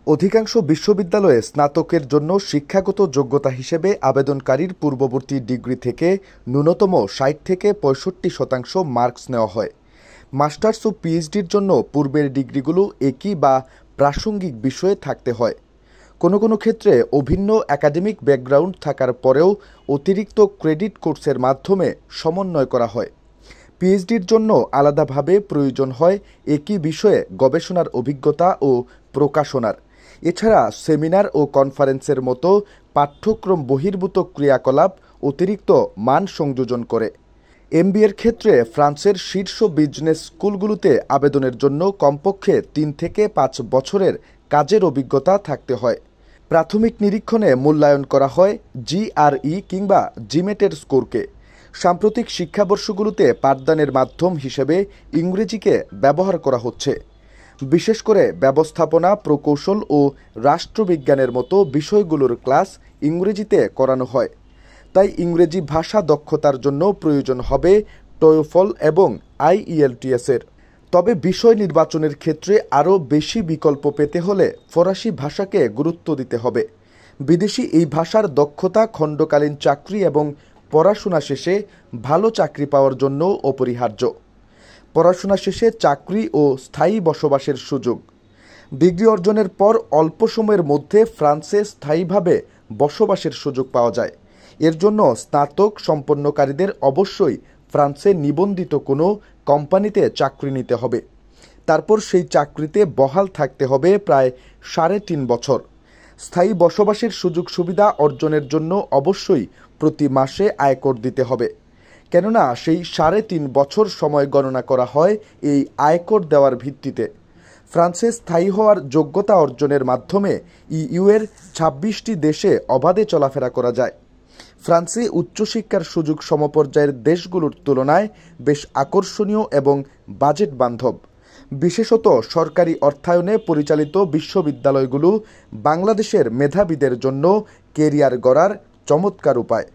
অধিকাংশ বিশ্ববিদ্যালয়ে স্নাতকের জন্য শিক্ষাগত যোগ্যতা হিসেবে আবেদনকারীর পূর্ববর্তী ডিগ্রি থেকে ন্যূনতম ৬০ থেকে ৬৫% মার্কস নেওয়া হয়। মাস্টার্স ও পিএইচডির জন্য পূর্বের ডিগ্রিগুলো একই বা প্রাসঙ্গিক বিষয়ে থাকতে হয়। কোনো কোনো ক্ষেত্রে অভিন্ন একাডেমিক ব্যাকগ্রাউন্ড থাকার পরেও অতিরিক্ত ক্রেডিট কোর্সের মাধ্যমে সমন্বয় করা হয়। পিএইচডির জন্য আলাদাভাবে প্রয়োজন হয় একই বিষয়ে গবেষণার অভিজ্ঞতা ও প্রকাশনার। এছাড়া সেমিনার ও কনফারেন্সের মতো পাঠ্যক্রম বহির্ভূত ক্রিয়াকলাপ অতিরিক্ত মান সংযোজন করে। এমবিএর ক্ষেত্রে ফ্রান্সের শীর্ষ বিজনেস স্কুলগুলোতে আবেদনের জন্য কমপক্ষে ৩ থেকে ৫ বছরের কাজের অভিজ্ঞতা থাকতে হয়। প্রাথমিক নিরীক্ষণে মূল্যায়ন করা হয় জিআরই কিংবা জিমেটের স্কোরকে। সাম্প্রতিক শিক্ষাবর্ষগুলোতে পাঠদানের মাধ্যম হিসেবে ইংরেজিকে ব্যবহার করা হচ্ছে। বিশেষ করে ব্যবস্থাপনা, প্রকৌশল ও রাষ্ট্রবিজ্ঞানের মতো বিষয়গুলোর ক্লাস ইংরেজিতে করানো হয়। তাই ইংরেজি ভাষা দক্ষতার জন্য প্রয়োজন হবে টোয়েফল এবং আইইএলটিএস-এর। তবে বিষয় নির্বাচনের ক্ষেত্রে আরও বেশি বিকল্প পেতে হলে ফরাসি ভাষাকে গুরুত্ব দিতে হবে। বিদেশি এই ভাষার দক্ষতা খণ্ডকালীন চাকরি এবং পড়াশোনা শেষে ভালো চাকরি পাওয়ার জন্য অপরিহার্য। পড়াশোনা শেষে চাকরি ও স্থায়ী বসবাসের সুযোগ। ডিগ্রি অর্জনের পর অল্প সময়ের মধ্যে ফ্রান্সে স্থায়ীভাবে বসবাসের সুযোগ পাওয়া যায়। এর জন্য স্নাতক সম্পন্নকারীদের অবশ্যই ফ্রান্সে নিবন্ধিত কোনো কোম্পানিতে চাকরি নিতে হবে। তারপর সেই চাকরিতে বহাল থাকতে হবে প্রায় ৩.৫ বছর। স্থায়ী বসবাসের সুযোগ সুবিধা অর্জনের জন্য অবশ্যই প্রতি মাসে আয়কর দিতে হবে। কেননা সেই ৩.৫ বছর সময় গণনা করা হয় এই আয়কর দেওয়ার ভিত্তিতে। ফ্রান্সে স্থায়ী হওয়ার যোগ্যতা অর্জনের মাধ্যমে ইইউ-এর ২৬টি দেশে অবাধে চলাফেরা করা যায়। ফ্রান্সে উচ্চশিক্ষার সুযোগ সমপর্যায়ের দেশগুলোর তুলনায় বেশ আকর্ষণীয় এবং বাজেট বান্ধব। বিশেষত সরকারি অর্থায়নে পরিচালিত বিশ্ববিদ্যালয়গুলো বাংলাদেশের মেধাবীদের জন্য কেরিয়ার গড়ার চমৎকার উপায়।